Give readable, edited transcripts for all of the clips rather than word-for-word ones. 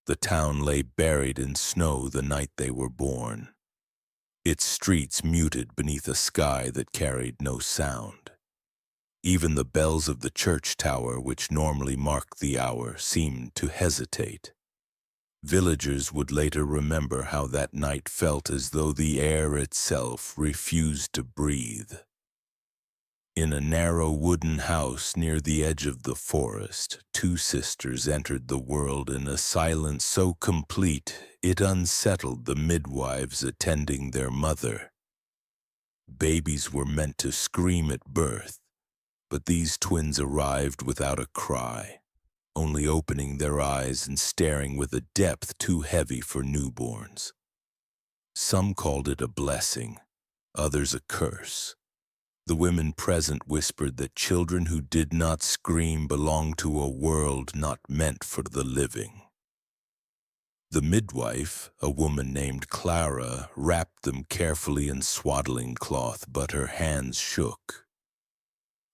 The town lay buried in snow the night they were born, its streets muted beneath a sky that carried no sound. Even the bells of the church tower, which normally marked the hour, seemed to hesitate. Villagers would later remember how that night felt as though the air itself refused to breathe. In a narrow wooden house near the edge of the forest, two sisters entered the world in a silence so complete it unsettled the midwives attending their mother. Babies were meant to scream at birth, but these twins arrived without a cry, only opening their eyes and staring with a depth too heavy for newborns. Some called it a blessing, others a curse. The women present whispered that children who did not scream belonged to a world not meant for the living. The midwife, a woman named Clara, wrapped them carefully in swaddling cloth, but her hands shook.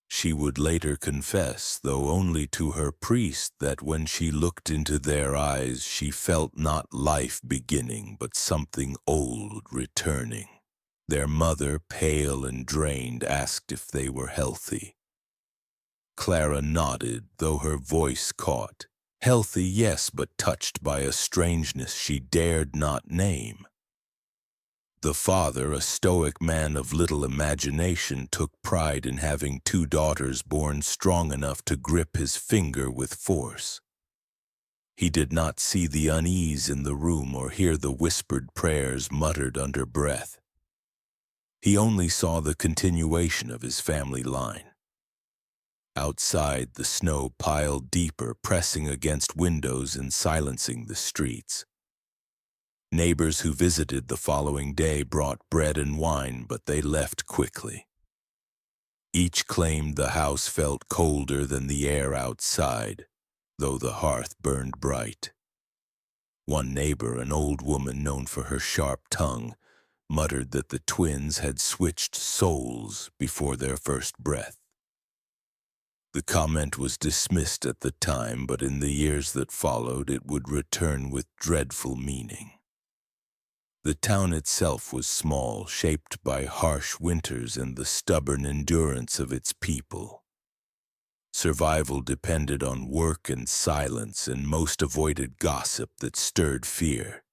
She would later confess, though only to her priest, that when she looked into their eyes, she felt not life beginning, but something old returning. Their mother, pale and drained, asked if they were healthy. Clara nodded, though her voice caught. Healthy, yes, but touched by a strangeness she dared not name. The father, a stoic man of little imagination, took pride in having two daughters born strong enough to grip his finger with force. He did not see the unease in the room or hear the whispered prayers muttered under breath. He only saw the continuation of his family line. Outside, the snow piled deeper, pressing against windows and silencing the streets. Neighbors who visited the following day brought bread and wine, but they left quickly. Each claimed the house felt colder than the air outside, though the hearth burned bright. One neighbor, an old woman known for her sharp tongue, muttered that the twins had switched souls before their first breath. The comment was dismissed at the time, but in the years that followed it would return with dreadful meaning. The town itself was small, shaped by harsh winters and the stubborn endurance of its people. Survival depended on work and silence, and most avoided gossip that stirred fear.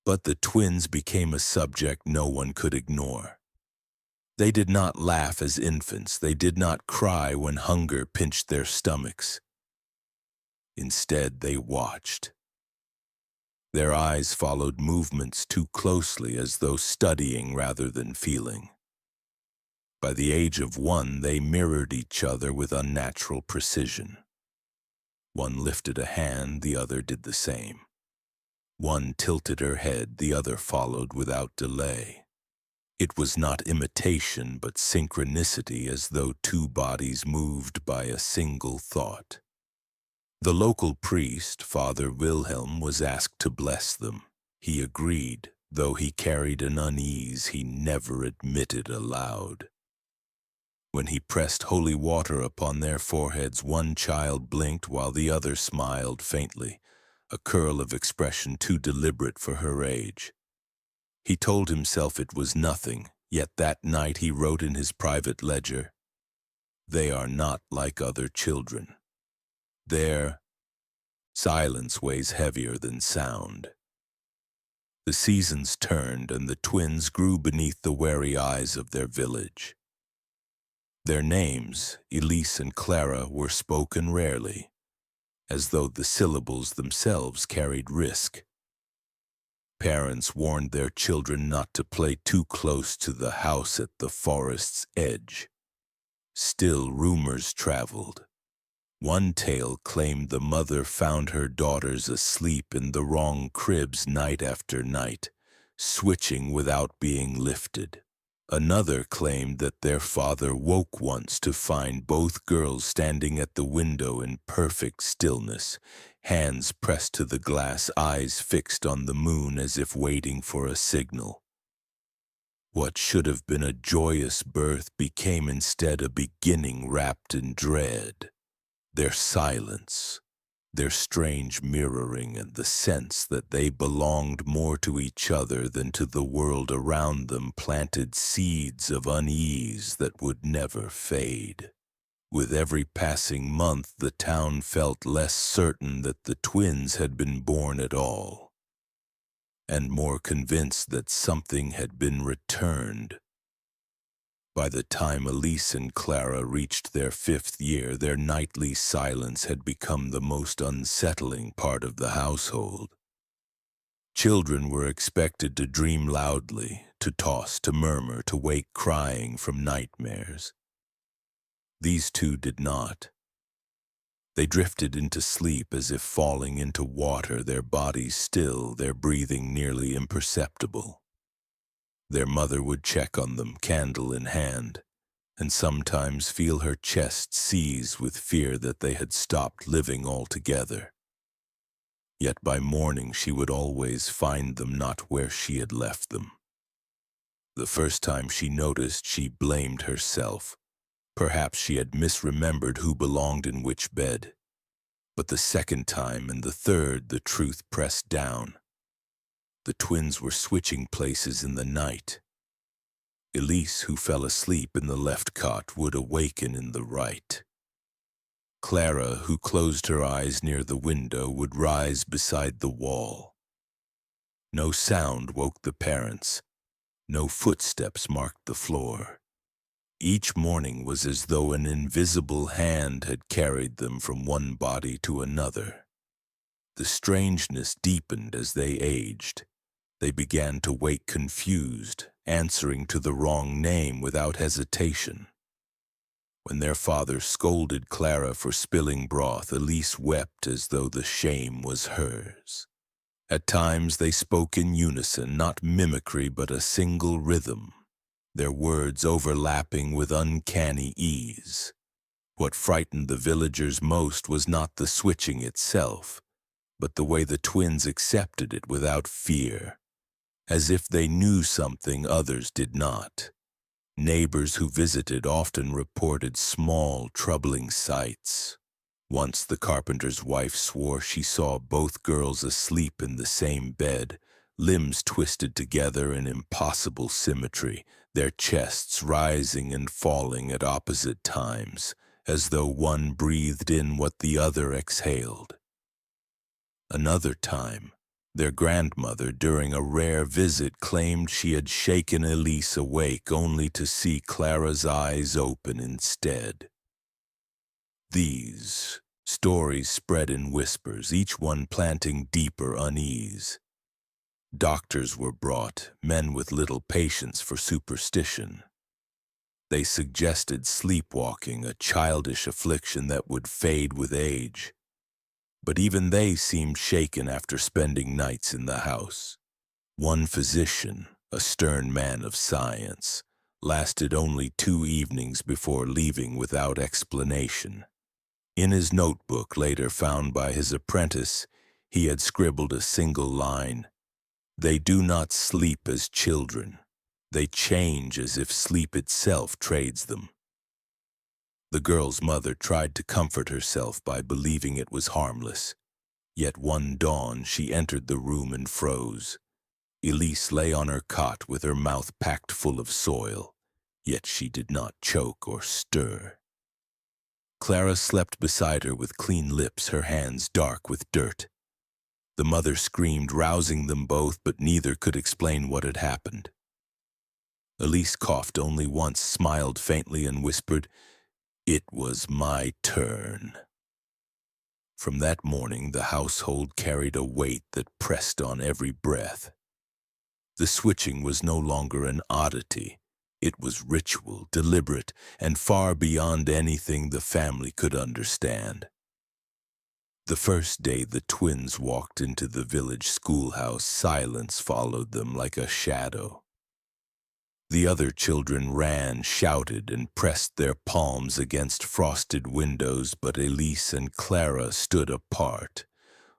But the twins became a subject no one could ignore. They did not laugh as infants. They did not cry when hunger pinched their stomachs. Instead, they watched. Their eyes followed movements too closely, as though studying rather than feeling. By the age of 1, they mirrored each other with unnatural precision. One lifted a hand, the other did the same. One tilted her head, the other followed without delay. It was not imitation, but synchronicity, as though two bodies moved by a single thought. The local priest, Father Wilhelm, was asked to bless them. He agreed, though he carried an unease he never admitted aloud. When he pressed holy water upon their foreheads, one child blinked while the other smiled faintly, a curl of expression too deliberate for her age. He told himself it was nothing, yet that night he wrote in his private ledger, "They are not like other children. Their silence weighs heavier than sound." The seasons turned, and the twins grew beneath the wary eyes of their village. Their names, Elise and Clara, were spoken rarely, as though the syllables themselves carried risk. Parents warned their children not to play too close to the house at the forest's edge. Still, rumors traveled. One tale claimed the mother found her daughters asleep in the wrong cribs night after night, switching without being lifted. Another claimed that their father woke once to find both girls standing at the window in perfect stillness, hands pressed to the glass, eyes fixed on the moon as if waiting for a signal. What should have been a joyous birth became instead a beginning wrapped in dread. Their silence, Their strange mirroring and the sense that they belonged more to each other than to the world around them planted seeds of unease that would never fade. With every passing month, the town felt less certain that the twins had been born at all, and more convinced that something had been returned. By the time Elise and Clara reached their 5th year, their nightly silence had become the most unsettling part of the household. Children were expected to dream loudly, to toss, to murmur, to wake crying from nightmares. These two did not. They drifted into sleep as if falling into water, their bodies still, their breathing nearly imperceptible. Their mother would check on them, candle in hand, and sometimes feel her chest seize with fear that they had stopped living altogether. Yet by morning she would always find them not where she had left them. The first time she noticed, she blamed herself. Perhaps she had misremembered who belonged in which bed. But the second time and the third, the truth pressed down. The twins were switching places in the night. Elise, who fell asleep in the left cot, would awaken in the right. Clara, who closed her eyes near the window, would rise beside the wall. No sound woke the parents. No footsteps marked the floor. Each morning was as though an invisible hand had carried them from one body to another. The strangeness deepened as they aged. They began to wake confused, answering to the wrong name without hesitation. When their father scolded Clara for spilling broth, Elise wept as though the shame was hers. At times they spoke in unison, not mimicry but a single rhythm, their words overlapping with uncanny ease. What frightened the villagers most was not the switching itself, but the way the twins accepted it without fear, as if they knew something others did not. Neighbors who visited often reported small, troubling sights. Once the carpenter's wife swore she saw both girls asleep in the same bed, limbs twisted together in impossible symmetry, their chests rising and falling at opposite times, as though one breathed in what the other exhaled. Another time, their grandmother, during a rare visit, claimed she had shaken Elise awake only to see Clara's eyes open instead. These stories spread in whispers, each one planting deeper unease. Doctors were brought, men with little patience for superstition. They suggested sleepwalking, a childish affliction that would fade with age. But even they seemed shaken after spending nights in the house. One physician, a stern man of science, lasted only 2 evenings before leaving without explanation. In his notebook, later found by his apprentice, he had scribbled a single line: "They do not sleep as children. They change as if sleep itself trades them." The girl's mother tried to comfort herself by believing it was harmless. Yet one dawn she entered the room and froze. Elise lay on her cot with her mouth packed full of soil, yet she did not choke or stir. Clara slept beside her with clean lips, her hands dark with dirt. The mother screamed, rousing them both, but neither could explain what had happened. Elise coughed only once, smiled faintly, and whispered, "It was my turn." From that morning, the household carried a weight that pressed on every breath. The switching was no longer an oddity. It was ritual, deliberate, and far beyond anything the family could understand. The first day the twins walked into the village schoolhouse, silence followed them like a shadow. The other children ran, shouted, and pressed their palms against frosted windows, but Elise and Clara stood apart,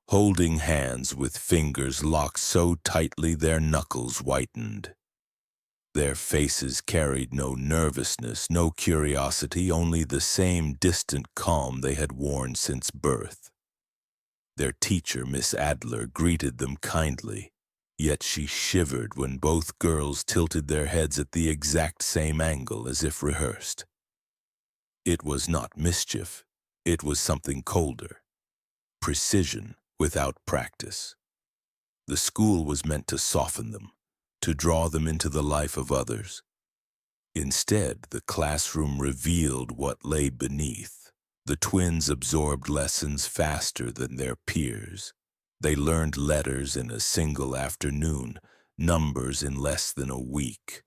holding hands with fingers locked so tightly their knuckles whitened. Their faces carried no nervousness, no curiosity, only the same distant calm they had worn since birth. Their teacher, Miss Adler, greeted them kindly, yet she shivered when both girls tilted their heads at the exact same angle as if rehearsed. It was not mischief, it was something colder. Precision without practice. The school was meant to soften them, to draw them into the life of others. Instead, the classroom revealed what lay beneath. The twins absorbed lessons faster than their peers. They learned letters in a single afternoon, numbers in less than a week,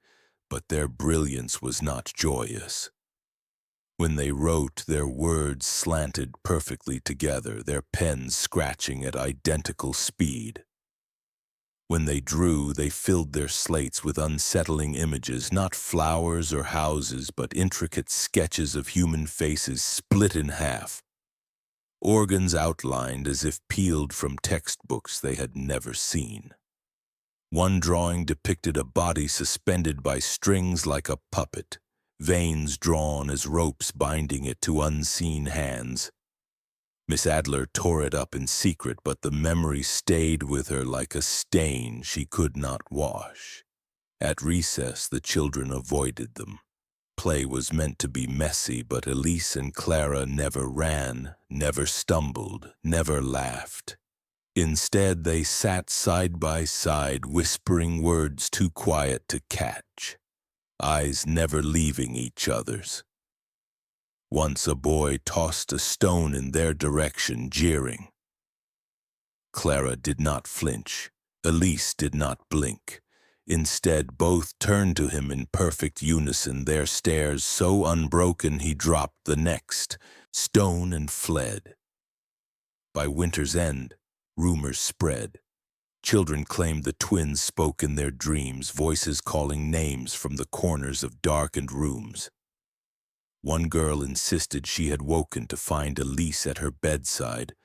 but their brilliance was not joyous. When they wrote, their words slanted perfectly together, their pens scratching at identical speed. When they drew, they filled their slates with unsettling images, not flowers or houses, but intricate sketches of human faces split in half, organs outlined as if peeled from textbooks they had never seen. One drawing depicted a body suspended by strings like a puppet, veins drawn as ropes binding it to unseen hands. Miss Adler tore it up in secret, but the memory stayed with her like a stain she could not wash. At recess, the children avoided them. Play was meant to be messy, but Elise and Clara never ran, never stumbled, never laughed. Instead, they sat side by side, whispering words too quiet to catch, eyes never leaving each other's. Once a boy tossed a stone in their direction, jeering. Clara did not flinch. Elise did not blink. Instead, both turned to him in perfect unison, their stares so unbroken he dropped the next stone and fled. By winter's end, rumors spread. Children claimed the twins spoke in their dreams, voices calling names from the corners of darkened rooms. One girl insisted she had woken to find Elise at her bedside,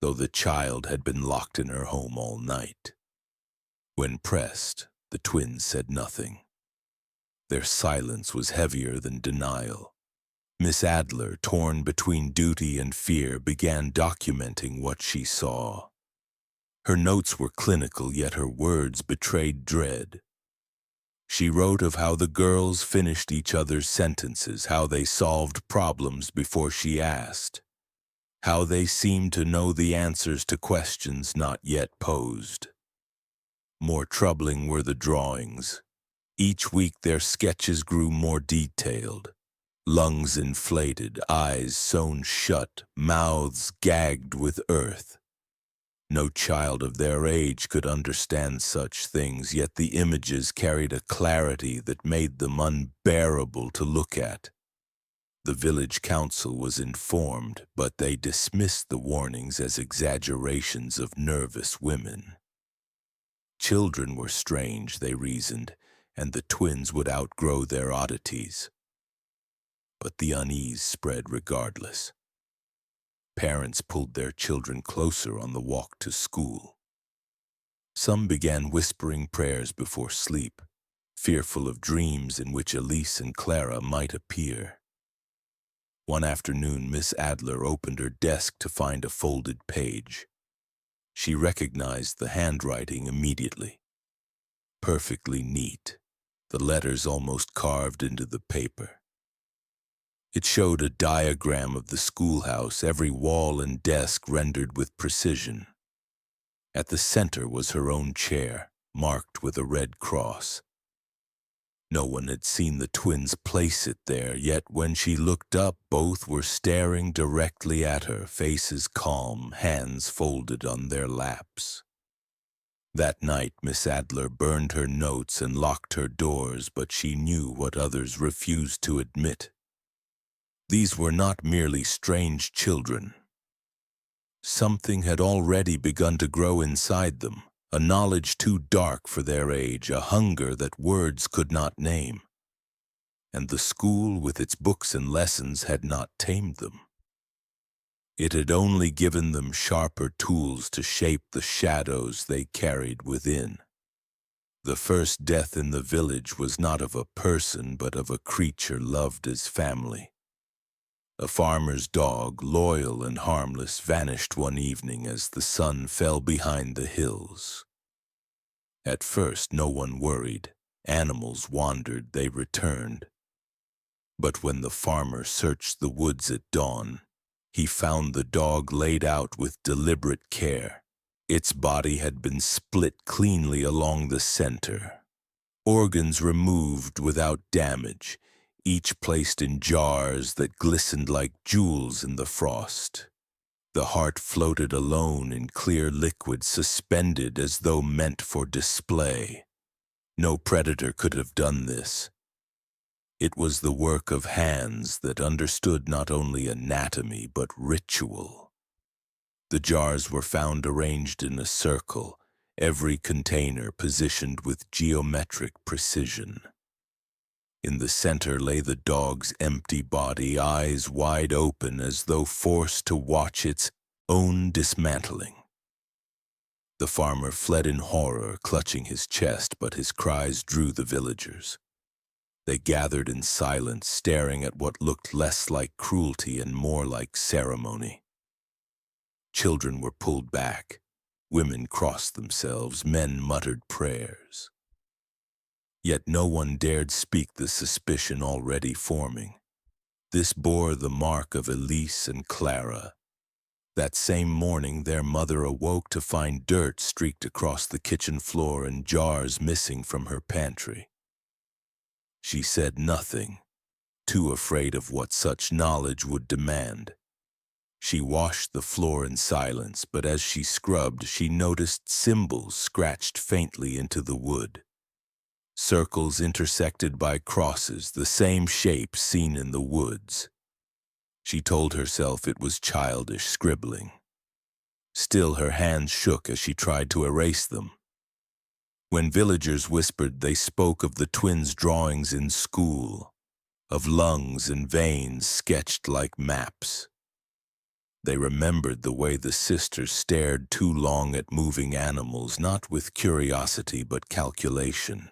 though the child had been locked in her home all night. When pressed, the twins said nothing. Their silence was heavier than denial. Miss Adler, torn between duty and fear, began documenting what she saw. Her notes were clinical, yet her words betrayed dread. She wrote of how the girls finished each other's sentences, how they solved problems before she asked, how they seemed to know the answers to questions not yet posed. More troubling were the drawings. Each week their sketches grew more detailed. Lungs inflated, eyes sewn shut, mouths gagged with earth. No child of their age could understand such things, yet the images carried a clarity that made them unbearable to look at. The village council was informed, but they dismissed the warnings as exaggerations of nervous women. Children were strange, they reasoned, and the twins would outgrow their oddities. But the unease spread regardless. Parents pulled their children closer on the walk to school. Some began whispering prayers before sleep, fearful of dreams in which Elise and Clara might appear. One afternoon, Miss Adler opened her desk to find a folded page. She recognized the handwriting immediately. Perfectly neat, the letters almost carved into the paper. It showed a diagram of the schoolhouse, every wall and desk rendered with precision. At the center was her own chair, marked with a red cross. No one had seen the twins place it there, yet when she looked up, both were staring directly at her, faces calm, hands folded on their laps. That night, Miss Adler burned her notes and locked her doors, but she knew what others refused to admit. These were not merely strange children. Something had already begun to grow inside them, a knowledge too dark for their age, a hunger that words could not name. And the school, with its books and lessons, had not tamed them. It had only given them sharper tools to shape the shadows they carried within. The first death in the village was not of a person, but of a creature loved as family. A farmer's dog, loyal and harmless, vanished one evening as the sun fell behind the hills. At first, no one worried. Animals wandered, they returned. But when the farmer searched the woods at dawn, he found the dog laid out with deliberate care. Its body had been split cleanly along the center, organs removed without damage, each placed in jars that glistened like jewels in the frost. The heart floated alone in clear liquid, suspended as though meant for display. No predator could have done this. It was the work of hands that understood not only anatomy but ritual. The jars were found arranged in a circle, every container positioned with geometric precision. In the center lay the dog's empty body, eyes wide open as though forced to watch its own dismantling. The farmer fled in horror, clutching his chest, but his cries drew the villagers. They gathered in silence, staring at what looked less like cruelty and more like ceremony. Children were pulled back. Women crossed themselves. Men muttered prayers. Yet no one dared speak the suspicion already forming. This bore the mark of Elise and Clara. That same morning, their mother awoke to find dirt streaked across the kitchen floor and jars missing from her pantry. She said nothing, too afraid of what such knowledge would demand. She washed the floor in silence, but as she scrubbed, she noticed symbols scratched faintly into the wood. Circles intersected by crosses, the same shape seen in the woods. She told herself it was childish scribbling. Still, her hands shook as she tried to erase them. When villagers whispered, they spoke of the twins' drawings in school, of lungs and veins sketched like maps. They remembered the way the sisters stared too long at moving animals, not with curiosity but calculation.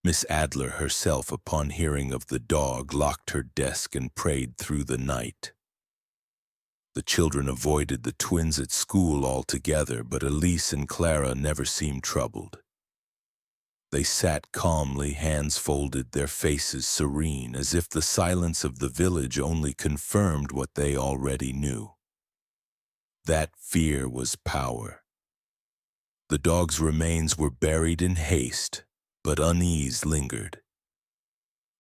Miss Adler herself, upon hearing of the dog, locked her desk and prayed through the night. The children avoided the twins at school altogether, but Elise and Clara never seemed troubled. They sat calmly, hands folded, their faces serene, as if the silence of the village only confirmed what they already knew. That fear was power. The dog's remains were buried in haste, but unease lingered.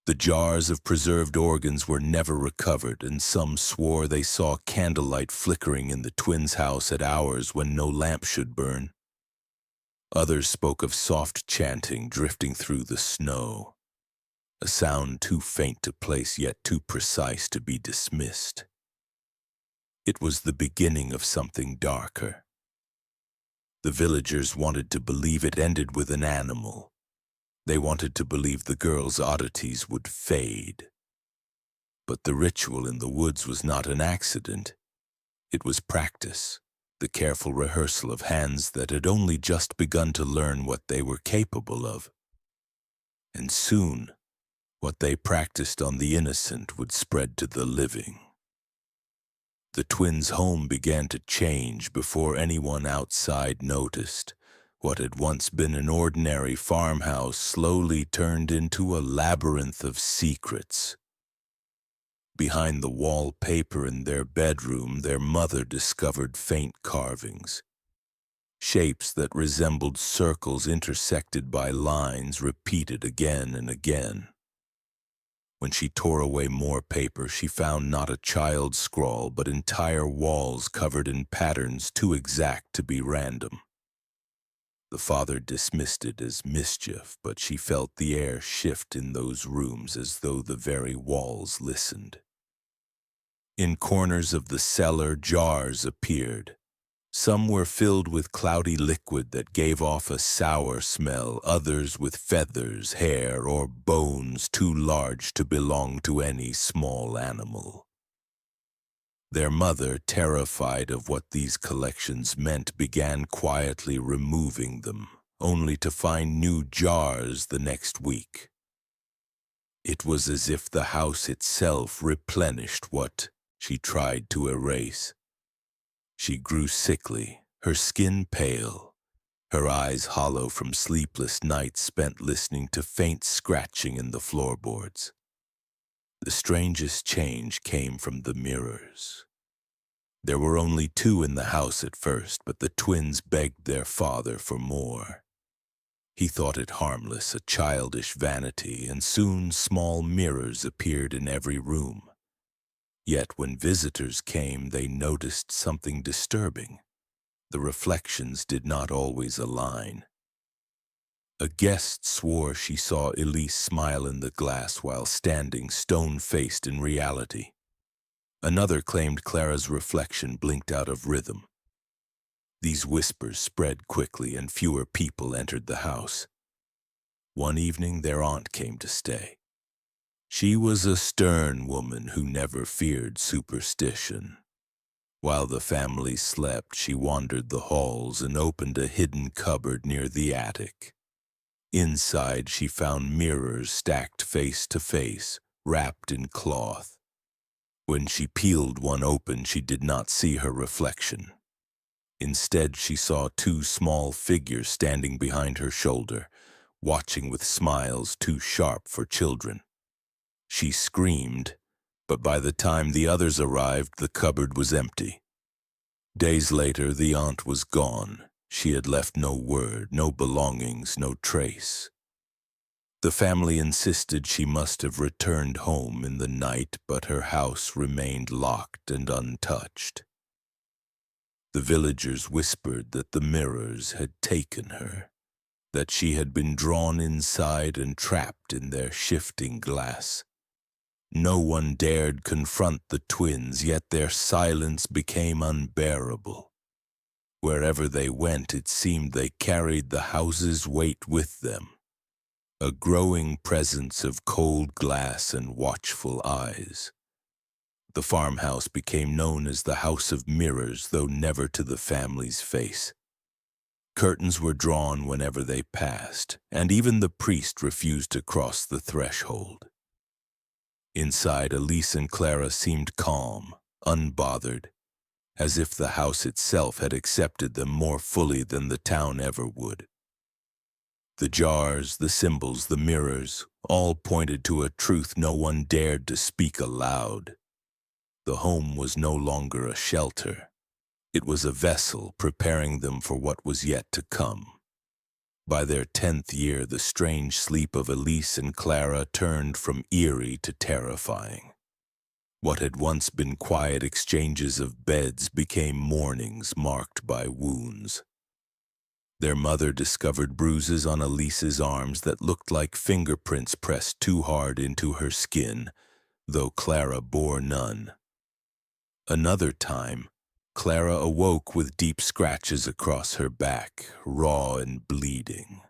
The jars of preserved organs were never recovered, and some swore they saw candlelight flickering in the twins' house at hours when no lamp should burn. Others spoke of soft chanting drifting through the snow, a sound too faint to place yet too precise to be dismissed. It was the beginning of something darker. The villagers wanted to believe it ended with an animal. They wanted to believe the girl's oddities would fade. But the ritual in the woods was not an accident. It was practice, the careful rehearsal of hands that had only just begun to learn what they were capable of. And soon, what they practiced on the innocent would spread to the living. The twins' home began to change before anyone outside noticed. What had once been an ordinary farmhouse slowly turned into a labyrinth of secrets. Behind the wallpaper in their bedroom, their mother discovered faint carvings. Shapes that resembled circles intersected by lines repeated again and again. When she tore away more paper, she found not a child's scrawl, but entire walls covered in patterns too exact to be random. The father dismissed it as mischief, but she felt the air shift in those rooms as though the very walls listened. In corners of the cellar, jars appeared. Some were filled with cloudy liquid that gave off a sour smell, others with feathers, hair, or bones too large to belong to any small animal. Their mother, terrified of what these collections meant, began quietly removing them, only to find new jars the next week. It was as if the house itself replenished what she tried to erase. She grew sickly, her skin pale, her eyes hollow from sleepless nights spent listening to faint scratching in the floorboards. The strangest change came from the mirrors. There were only two in the house at first, but the twins begged their father for more. He thought it harmless, a childish vanity, and soon small mirrors appeared in every room. Yet when visitors came, they noticed something disturbing. The reflections did not always align. A guest swore she saw Elise smile in the glass while standing stone-faced in reality. Another claimed Clara's reflection blinked out of rhythm. These whispers spread quickly and fewer people entered the house. One evening their aunt came to stay. She was a stern woman who never feared superstition. While the family slept, she wandered the halls and opened a hidden cupboard near the attic. Inside, she found mirrors stacked face to face, wrapped in cloth. When she peeled one open, she did not see her reflection. Instead, she saw two small figures standing behind her shoulder, watching with smiles too sharp for children. She screamed, but by the time the others arrived, the cupboard was empty. Days later, the aunt was gone. She had left no word, no belongings, no trace. The family insisted she must have returned home in the night, but her house remained locked and untouched. The villagers whispered that the mirrors had taken her, that she had been drawn inside and trapped in their shifting glass. No one dared confront the twins, yet their silence became unbearable. Wherever they went, it seemed they carried the house's weight with them, a growing presence of cold glass and watchful eyes. The farmhouse became known as the House of Mirrors, though never to the family's face. Curtains were drawn whenever they passed, and even the priest refused to cross the threshold. Inside, Elise and Clara seemed calm, unbothered, as if the house itself had accepted them more fully than the town ever would. The jars, the symbols, the mirrors, all pointed to a truth no one dared to speak aloud. The home was no longer a shelter. It was a vessel preparing them for what was yet to come. By their 10th year, the strange sleep of Elise and Clara turned from eerie to terrifying. What had once been quiet exchanges of beds became mornings marked by wounds. Their mother discovered bruises on Elise's arms that looked like fingerprints pressed too hard into her skin, though Clara bore none. Another time, Clara awoke with deep scratches across her back, raw and bleeding,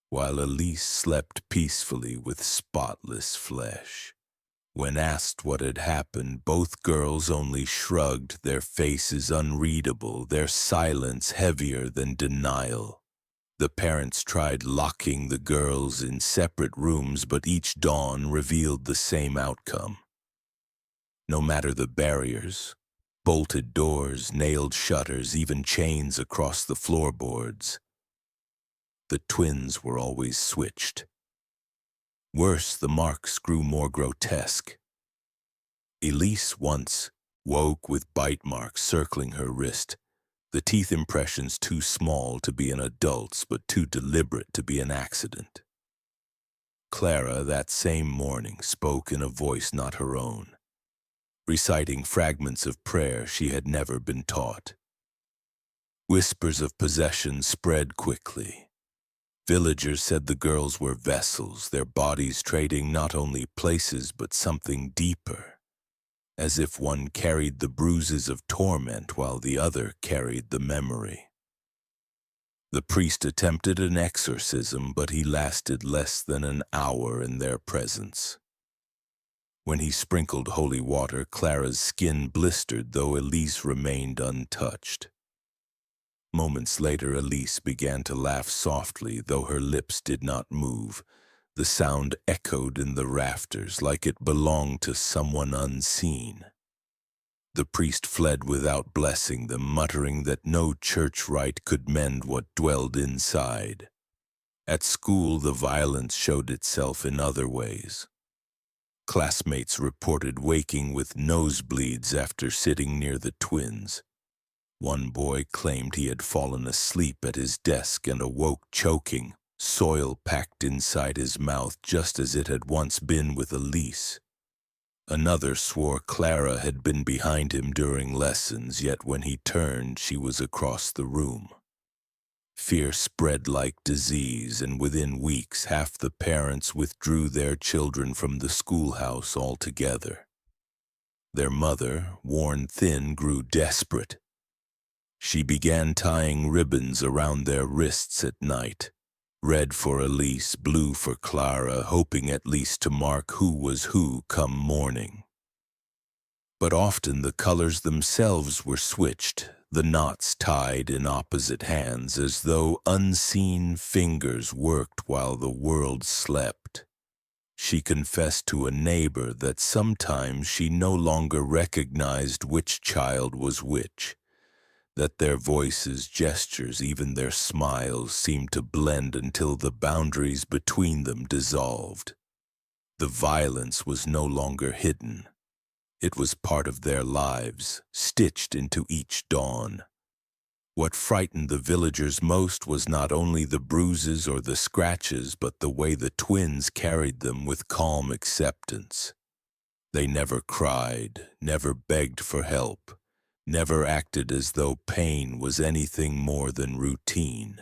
while Elise slept peacefully with spotless flesh. When asked what had happened, both girls only shrugged, their faces unreadable, their silence heavier than denial. The parents tried locking the girls in separate rooms, but each dawn revealed the same outcome. No matter the barriers, bolted doors, nailed shutters, even chains across the floorboards, the twins were always switched. Worse, the marks grew more grotesque. Elise once woke with bite marks circling her wrist, the teeth impressions too small to be an adult's but too deliberate to be an accident. Clara, that same morning, spoke in a voice not her own, reciting fragments of prayer she had never been taught. Whispers of possession spread quickly. Villagers said the girls were vessels, their bodies trading not only places but something deeper, as if one carried the bruises of torment while the other carried the memory. The priest attempted an exorcism, but he lasted less than an hour in their presence. When he sprinkled holy water, Clara's skin blistered, though Elise remained untouched. Moments later, Elise began to laugh softly, though her lips did not move. The sound echoed in the rafters like it belonged to someone unseen. The priest fled without blessing them, muttering that no church rite could mend what dwelled inside. At school, the violence showed itself in other ways. Classmates reported waking with nosebleeds after sitting near the twins. One boy claimed he had fallen asleep at his desk and awoke choking, soil packed inside his mouth just as it had once been with Elise. Another swore Clara had been behind him during lessons, yet when he turned, she was across the room. Fear spread like disease, and within weeks half the parents withdrew their children from the schoolhouse altogether. Their mother, worn thin, grew desperate. She began tying ribbons around their wrists at night, red for Elise, blue for Clara, hoping at least to mark who was who come morning. But often the colors themselves were switched, the knots tied in opposite hands as though unseen fingers worked while the world slept. She confessed to a neighbor that sometimes she no longer recognized which child was which, that their voices, gestures, even their smiles seemed to blend until the boundaries between them dissolved. The violence was no longer hidden. It was part of their lives, stitched into each dawn. What frightened the villagers most was not only the bruises or the scratches, but the way the twins carried them with calm acceptance. They never cried, never begged for help, never acted as though pain was anything more than routine.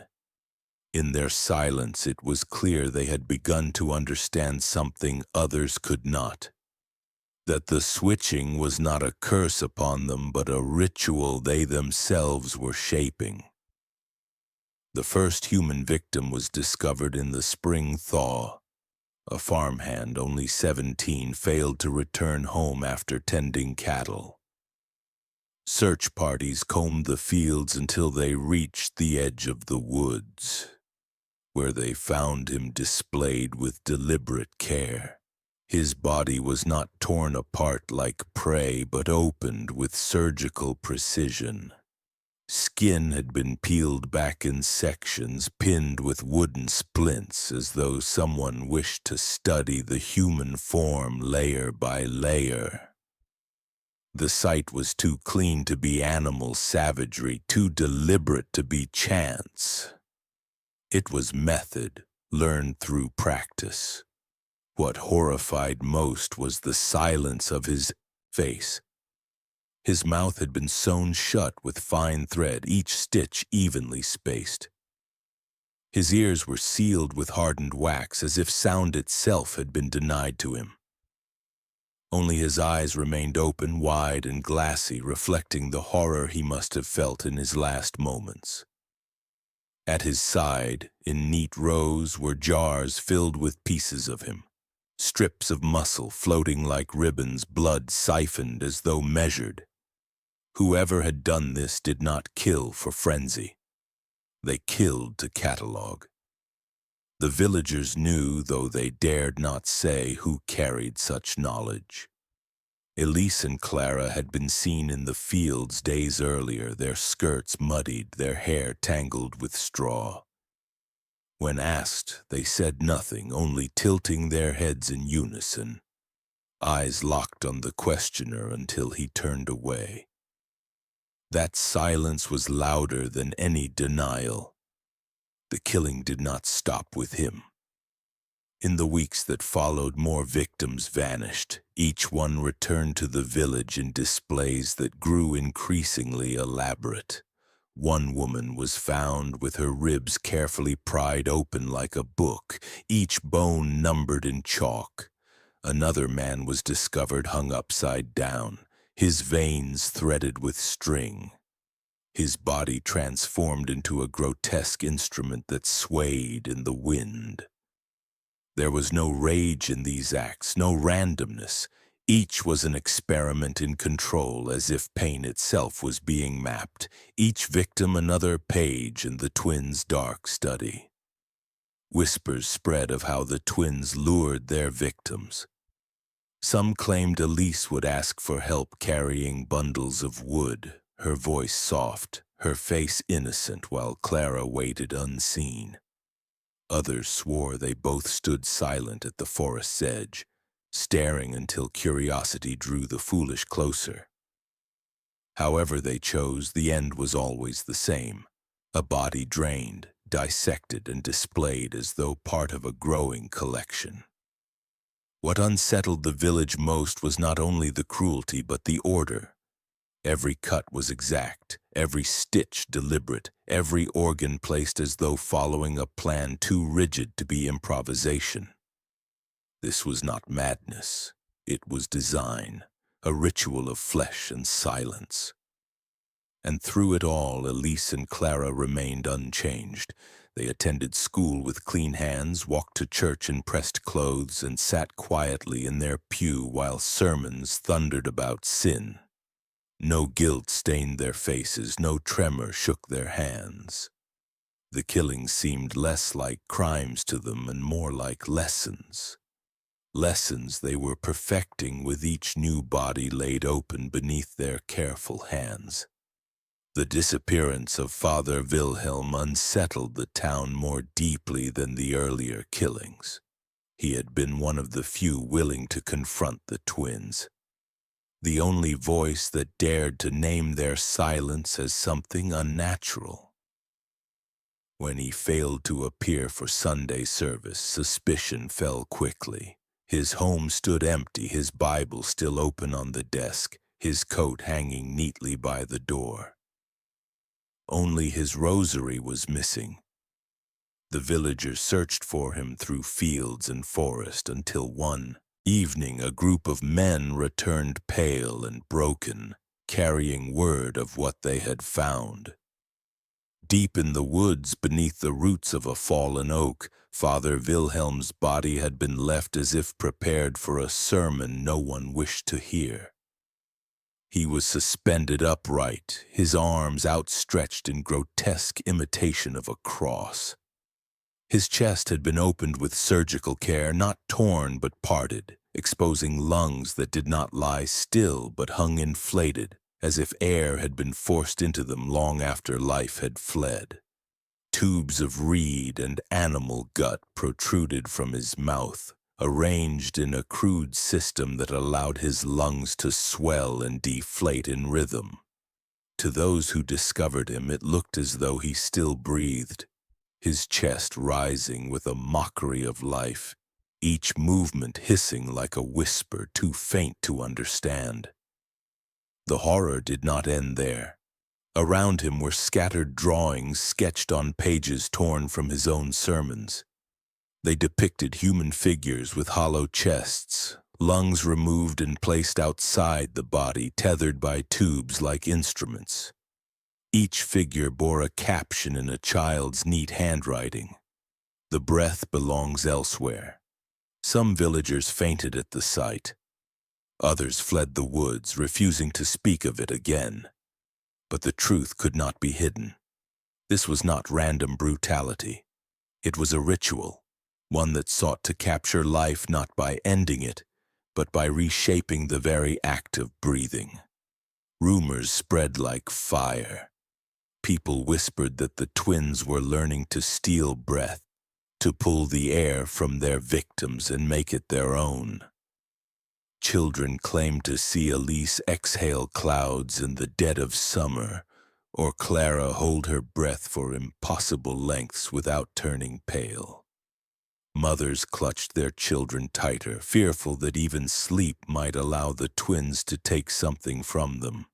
In their silence, it was clear they had begun to understand something others could not. That the switching was not a curse upon them, but a ritual they themselves were shaping. The first human victim was discovered in the spring thaw. A farmhand, only 17, failed to return home after tending cattle. Search parties combed the fields until they reached the edge of the woods, where they found him displayed with deliberate care. His body was not torn apart like prey, but opened with surgical precision. Skin had been peeled back in sections, pinned with wooden splints, as though someone wished to study the human form layer by layer. The sight was too clean to be animal savagery, too deliberate to be chance. It was method, learned through practice. What horrified most was the silence of his face. His mouth had been sewn shut with fine thread, each stitch evenly spaced. His ears were sealed with hardened wax, as if sound itself had been denied to him. Only his eyes remained open, wide and glassy, reflecting the horror he must have felt in his last moments. At his side, in neat rows, were jars filled with pieces of him. Strips of muscle floating like ribbons, blood siphoned as though measured. Whoever had done this did not kill for frenzy. They killed to catalog. The villagers knew, though they dared not say, who carried such knowledge. Elise and Clara had been seen in the fields days earlier, their skirts muddied, their hair tangled with straw. When asked, they said nothing, only tilting their heads in unison, eyes locked on the questioner until he turned away. That silence was louder than any denial. The killing did not stop with him. In the weeks that followed, more victims vanished. Each one returned to the village in displays that grew increasingly elaborate. One woman was found with her ribs carefully pried open like a book, each bone numbered in chalk. Another man was discovered hung upside down, his veins threaded with string. His body transformed into a grotesque instrument that swayed in the wind. There was no rage in these acts, no randomness. Each was an experiment in control, as if pain itself was being mapped, each victim another page in the twins' dark study. Whispers spread of how the twins lured their victims. Some claimed Elise would ask for help carrying bundles of wood, her voice soft, her face innocent while Clara waited unseen. Others swore they both stood silent at the forest's edge, staring until curiosity drew the foolish closer. However they chose, the end was always the same: a body drained, dissected, and displayed as though part of a growing collection. What unsettled the village most was not only the cruelty but the order. Every cut was exact, every stitch deliberate, every organ placed as though following a plan too rigid to be improvisation. This was not madness, it was design, a ritual of flesh and silence. And through it all, Elise and Clara remained unchanged. They attended school with clean hands, walked to church in pressed clothes, and sat quietly in their pew while sermons thundered about sin. No guilt stained their faces, no tremor shook their hands. The killings seemed less like crimes to them and more like lessons. Lessons they were perfecting with each new body laid open beneath their careful hands. The disappearance of Father Wilhelm unsettled the town more deeply than the earlier killings. He had been one of the few willing to confront the twins, the only voice that dared to name their silence as something unnatural. When he failed to appear for Sunday service, suspicion fell quickly. His home stood empty, his Bible still open on the desk, his coat hanging neatly by the door. Only his rosary was missing. The villagers searched for him through fields and forest until one evening a group of men returned pale and broken, carrying word of what they had found. Deep in the woods, beneath the roots of a fallen oak, Father Wilhelm's body had been left as if prepared for a sermon no one wished to hear. He was suspended upright, his arms outstretched in grotesque imitation of a cross. His chest had been opened with surgical care, not torn but parted, exposing lungs that did not lie still but hung inflated, as if air had been forced into them long after life had fled. Tubes of reed and animal gut protruded from his mouth, arranged in a crude system that allowed his lungs to swell and deflate in rhythm. To those who discovered him, it looked as though he still breathed, his chest rising with a mockery of life, each movement hissing like a whisper too faint to understand. The horror did not end there. Around him were scattered drawings sketched on pages torn from his own sermons. They depicted human figures with hollow chests, lungs removed and placed outside the body, tethered by tubes like instruments. Each figure bore a caption in a child's neat handwriting. "The breath belongs elsewhere." Some villagers fainted at the sight. Others fled the woods, refusing to speak of it again. But the truth could not be hidden. This was not random brutality. It was a ritual. One that sought to capture life not by ending it, but by reshaping the very act of breathing. Rumors spread like fire. People whispered that the twins were learning to steal breath, to pull the air from their victims and make it their own. Children claimed to see Elise exhale clouds in the dead of summer, or Clara hold her breath for impossible lengths without turning pale. Mothers clutched their children tighter, fearful that even sleep might allow the twins to take something from them.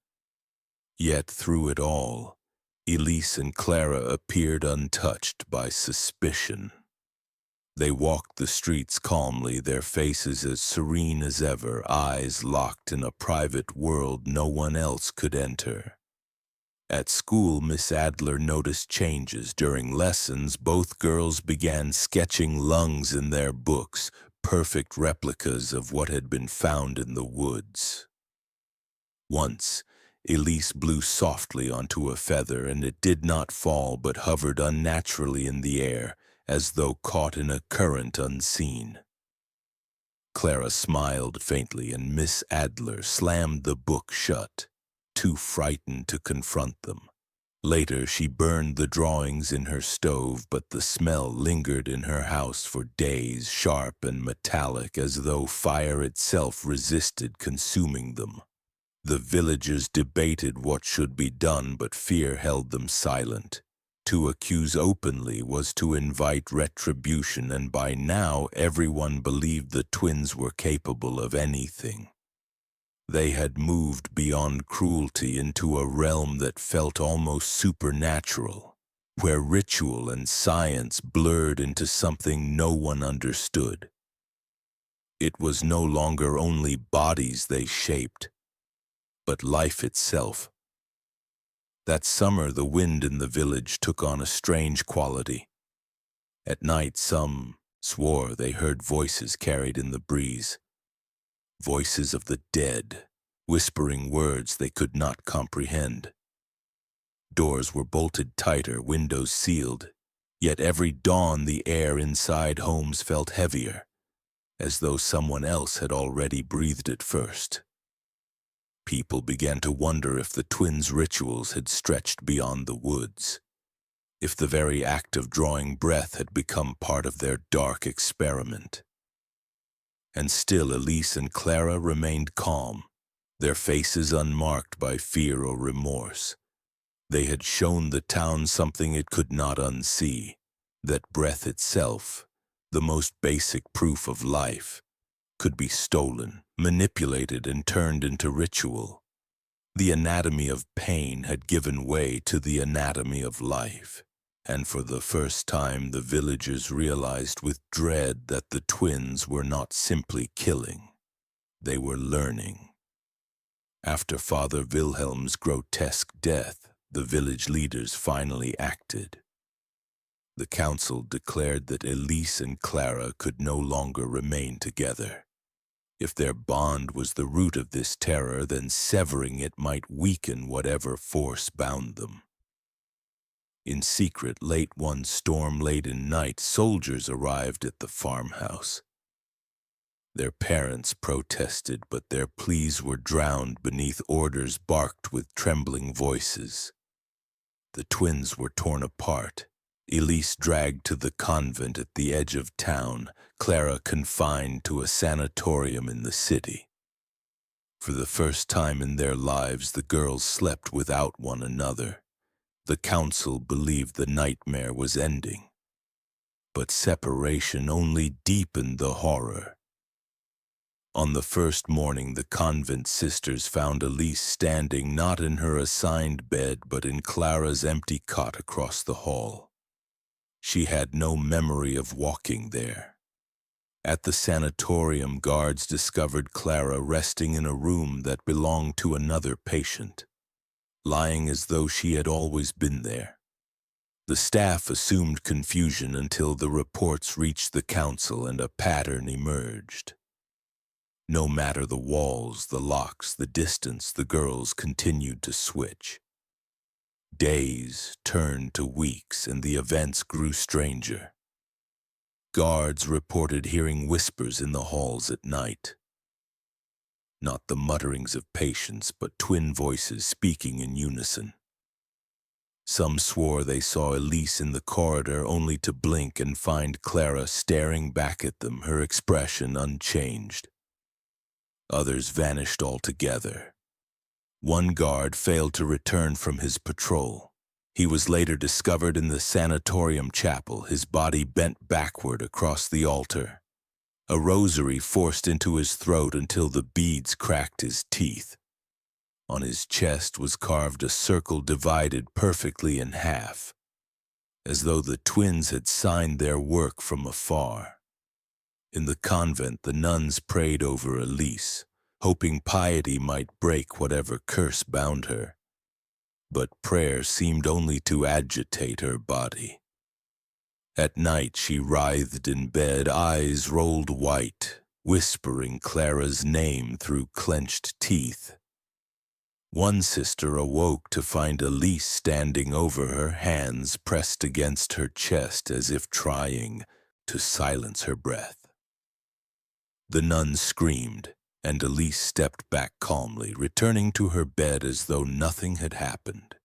Yet through it all, Elise and Clara appeared untouched by suspicion. They walked the streets calmly, their faces as serene as ever, eyes locked in a private world no one else could enter. At school, Miss Adler noticed changes. During lessons, both girls began sketching lungs in their books, perfect replicas of what had been found in the woods. Once, Elise blew softly onto a feather, and it did not fall but hovered unnaturally in the air, as though caught in a current unseen. Clara smiled faintly, and Miss Adler slammed the book shut, too frightened to confront them. Later, she burned the drawings in her stove, but the smell lingered in her house for days, sharp and metallic, as though fire itself resisted consuming them. The villagers debated what should be done, but fear held them silent. To accuse openly was to invite retribution, and by now everyone believed the twins were capable of anything. They had moved beyond cruelty into a realm that felt almost supernatural, where ritual and science blurred into something no one understood. It was no longer only bodies they shaped, but life itself. That summer, the wind in the village took on a strange quality. At night, some swore they heard voices carried in the breeze. Voices of the dead, whispering words they could not comprehend. Doors were bolted tighter, windows sealed, yet every dawn the air inside homes felt heavier, as though someone else had already breathed it first. People began to wonder if the twins' rituals had stretched beyond the woods, if the very act of drawing breath had become part of their dark experiment. And still Elise and Clara remained calm, their faces unmarked by fear or remorse. They had shown the town something it could not unsee, that breath itself, the most basic proof of life, could be stolen, manipulated, and turned into ritual. The anatomy of pain had given way to the anatomy of life, and for the first time the villagers realized with dread that the twins were not simply killing, they were learning. After Father Wilhelm's grotesque death, the village leaders finally acted. The council declared that Elise and Clara could no longer remain together. If their bond was the root of this terror, then severing it might weaken whatever force bound them. In secret, late one storm-laden night, soldiers arrived at the farmhouse. Their parents protested, but their pleas were drowned beneath orders barked with trembling voices. The twins were torn apart. Elise dragged to the convent at the edge of town, Clara confined to a sanatorium in the city. For the first time in their lives, the girls slept without one another. The council believed the nightmare was ending, but separation only deepened the horror. On the first morning, the convent sisters found Elise standing not in her assigned bed, but in Clara's empty cot across the hall. She had no memory of walking there. At the sanatorium, guards discovered Clara resting in a room that belonged to another patient, lying as though she had always been there. The staff assumed confusion until the reports reached the council and a pattern emerged. No matter the walls, the locks, the distance, the girls continued to switch. Days turned to weeks, and the events grew stranger. Guards reported hearing whispers in the halls at night. Not the mutterings of patients, but twin voices speaking in unison. Some swore they saw Elise in the corridor, only to blink and find Clara staring back at them, her expression unchanged. Others vanished altogether. One guard failed to return from his patrol. He was later discovered in the sanatorium chapel, his body bent backward across the altar, a rosary forced into his throat until the beads cracked his teeth. On his chest was carved a circle divided perfectly in half, as though the twins had signed their work from afar. In the convent, the nuns prayed over Elise, hoping piety might break whatever curse bound her. But prayer seemed only to agitate her body. At night she writhed in bed, eyes rolled white, whispering Clara's name through clenched teeth. One sister awoke to find Elise standing over her, hands pressed against her chest as if trying to silence her breath. The nun screamed, and Elise stepped back calmly, returning to her bed as though nothing had happened.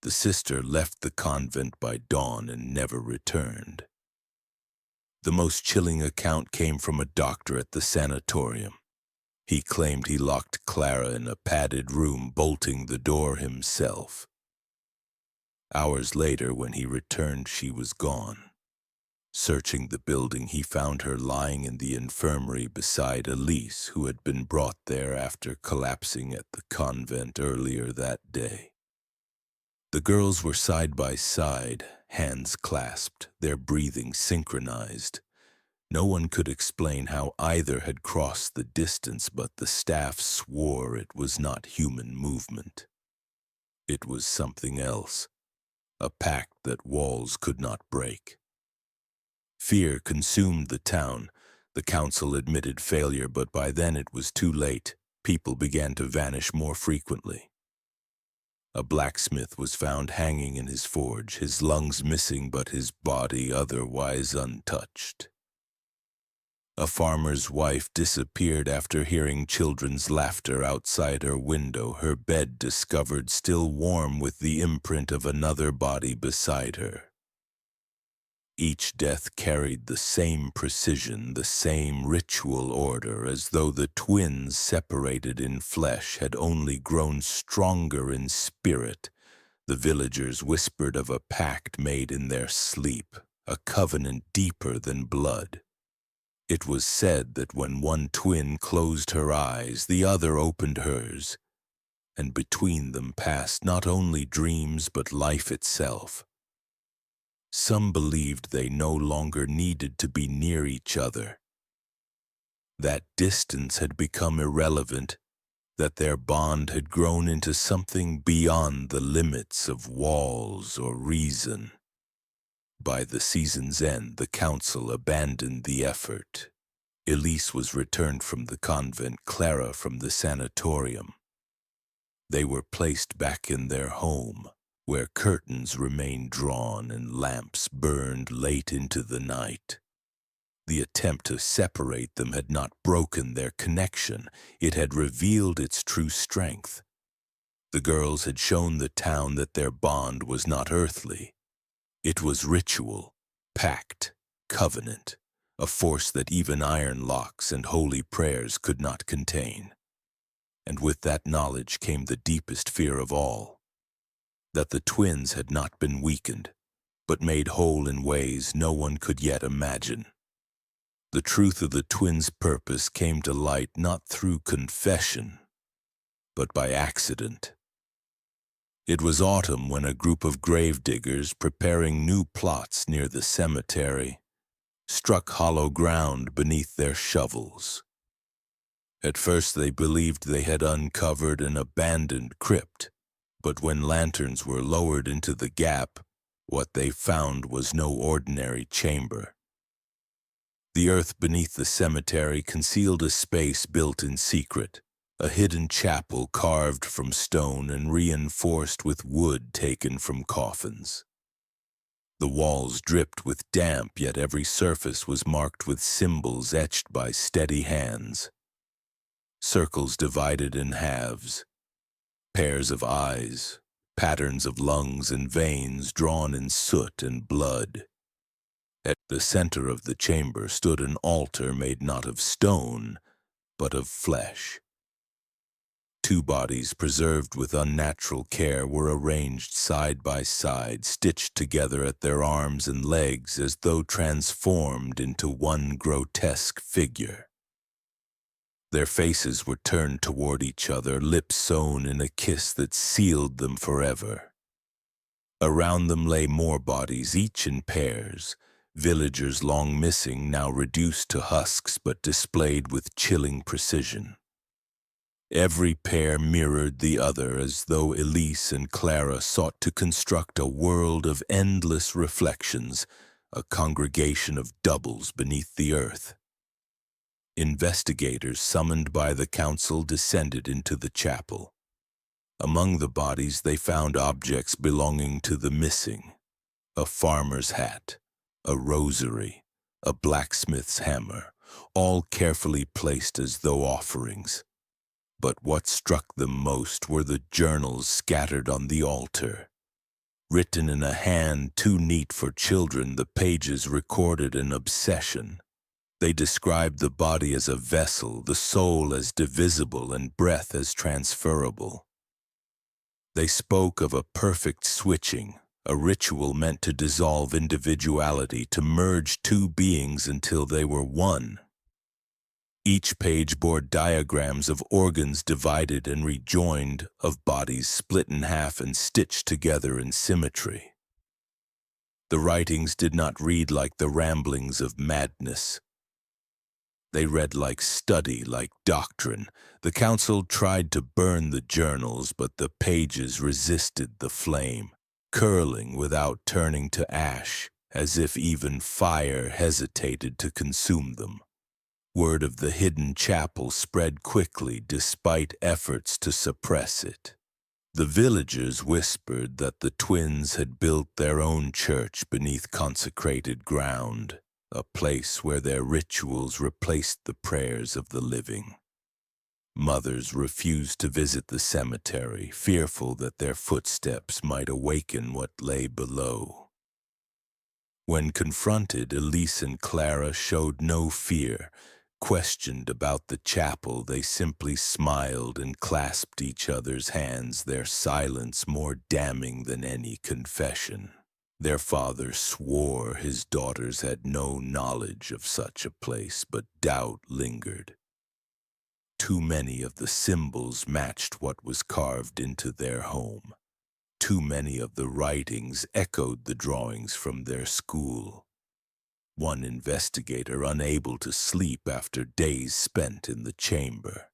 The sister left the convent by dawn and never returned. The most chilling account came from a doctor at the sanatorium. He claimed he locked Clara in a padded room, bolting the door himself. Hours later, when he returned, she was gone. Searching the building, he found her lying in the infirmary beside Elise, who had been brought there after collapsing at the convent earlier that day. The girls were side by side, hands clasped, their breathing synchronized. No one could explain how either had crossed the distance, but the staff swore it was not human movement. It was something else, a pact that walls could not break. Fear consumed the town. The council admitted failure, but by then it was too late. People began to vanish more frequently. A blacksmith was found hanging in his forge, his lungs missing but his body otherwise untouched. A farmer's wife disappeared after hearing children's laughter outside her window, her bed discovered still warm with the imprint of another body beside her. Each death carried the same precision, the same ritual order, as though the twins separated in flesh had only grown stronger in spirit. The villagers whispered of a pact made in their sleep, a covenant deeper than blood. It was said that when one twin closed her eyes, the other opened hers, and between them passed not only dreams but life itself. Some believed they no longer needed to be near each other, that distance had become irrelevant, that their bond had grown into something beyond the limits of walls or reason. By the season's end, the council abandoned the effort. Elise was returned from the convent, Clara from the sanatorium. They were placed back in their home, where curtains remained drawn and lamps burned late into the night. The attempt to separate them had not broken their connection, it had revealed its true strength. The girls had shown the town that their bond was not earthly. It was ritual, pact, covenant, a force that even iron locks and holy prayers could not contain. And with that knowledge came the deepest fear of all, that the twins had not been weakened, but made whole in ways no one could yet imagine. The truth of the twins' purpose came to light not through confession, but by accident. It was autumn when a group of gravediggers preparing new plots near the cemetery struck hollow ground beneath their shovels. At first they believed they had uncovered an abandoned crypt, but when lanterns were lowered into the gap, what they found was no ordinary chamber. The earth beneath the cemetery concealed a space built in secret, a hidden chapel carved from stone and reinforced with wood taken from coffins. The walls dripped with damp, yet every surface was marked with symbols etched by steady hands. Circles divided in halves, pairs of eyes, patterns of lungs and veins drawn in soot and blood. At the center of the chamber stood an altar made not of stone, but of flesh. Two bodies preserved with unnatural care were arranged side by side, stitched together at their arms and legs as though transformed into one grotesque figure. Their faces were turned toward each other, lips sewn in a kiss that sealed them forever. Around them lay more bodies, each in pairs, villagers long missing, now reduced to husks but displayed with chilling precision. Every pair mirrored the other as though Elise and Clara sought to construct a world of endless reflections, a congregation of doubles beneath the earth. Investigators summoned by the council descended into the chapel. Among the bodies, they found objects belonging to the missing: a farmer's hat, a rosary, a blacksmith's hammer, all carefully placed as though offerings. But what struck them most were the journals scattered on the altar. Written in a hand too neat for children, the pages recorded an obsession. They described the body as a vessel, the soul as divisible, and breath as transferable. They spoke of a perfect switching, a ritual meant to dissolve individuality, to merge two beings until they were one. Each page bore diagrams of organs divided and rejoined, of bodies split in half and stitched together in symmetry. The writings did not read like the ramblings of madness. They read like study, like doctrine. The council tried to burn the journals, but the pages resisted the flame, curling without turning to ash, as if even fire hesitated to consume them. Word of the hidden chapel spread quickly despite efforts to suppress it. The villagers whispered that the twins had built their own church beneath consecrated ground, a place where their rituals replaced the prayers of the living. Mothers refused to visit the cemetery, fearful that their footsteps might awaken what lay below. When confronted, Elise and Clara showed no fear. Questioned about the chapel, they simply smiled and clasped each other's hands, their silence more damning than any confession. Their father swore his daughters had no knowledge of such a place, but doubt lingered. Too many of the symbols matched what was carved into their home. Too many of the writings echoed the drawings from their school. One investigator, unable to sleep after days spent in the chamber,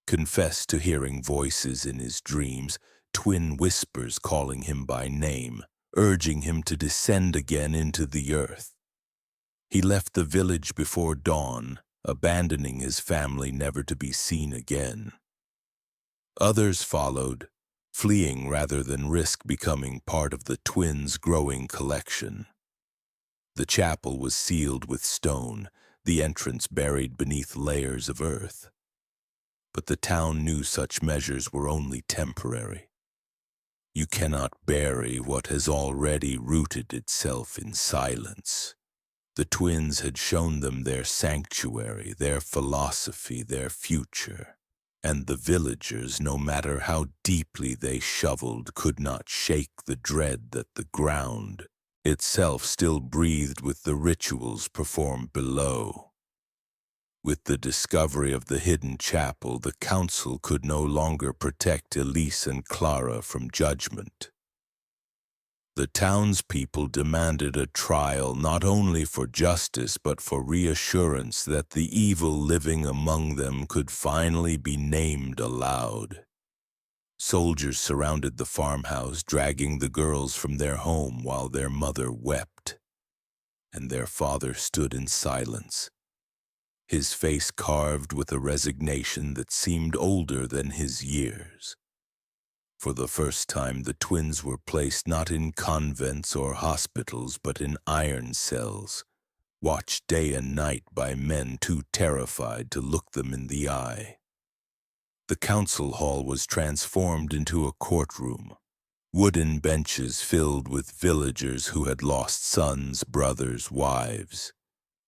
confessed to hearing voices in his dreams, twin whispers calling him by name, urging him to descend again into the earth. He left the village before dawn, abandoning his family never to be seen again. Others followed, fleeing rather than risk becoming part of the twins' growing collection. The chapel was sealed with stone, the entrance buried beneath layers of earth. But the town knew such measures were only temporary. You cannot bury what has already rooted itself in silence. The twins had shown them their sanctuary, their philosophy, their future. And the villagers, no matter how deeply they shoveled, could not shake the dread that the ground itself still breathed with the rituals performed below. With the discovery of the hidden chapel, the council could no longer protect Elise and Clara from judgment. The townspeople demanded a trial not only for justice but for reassurance that the evil living among them could finally be named aloud. Soldiers surrounded the farmhouse, dragging the girls from their home while their mother wept, and their father stood in silence, his face carved with a resignation that seemed older than his years. For the first time, the twins were placed not in convents or hospitals, but in iron cells, watched day and night by men too terrified to look them in the eye. The council hall was transformed into a courtroom, wooden benches filled with villagers who had lost sons, brothers, wives.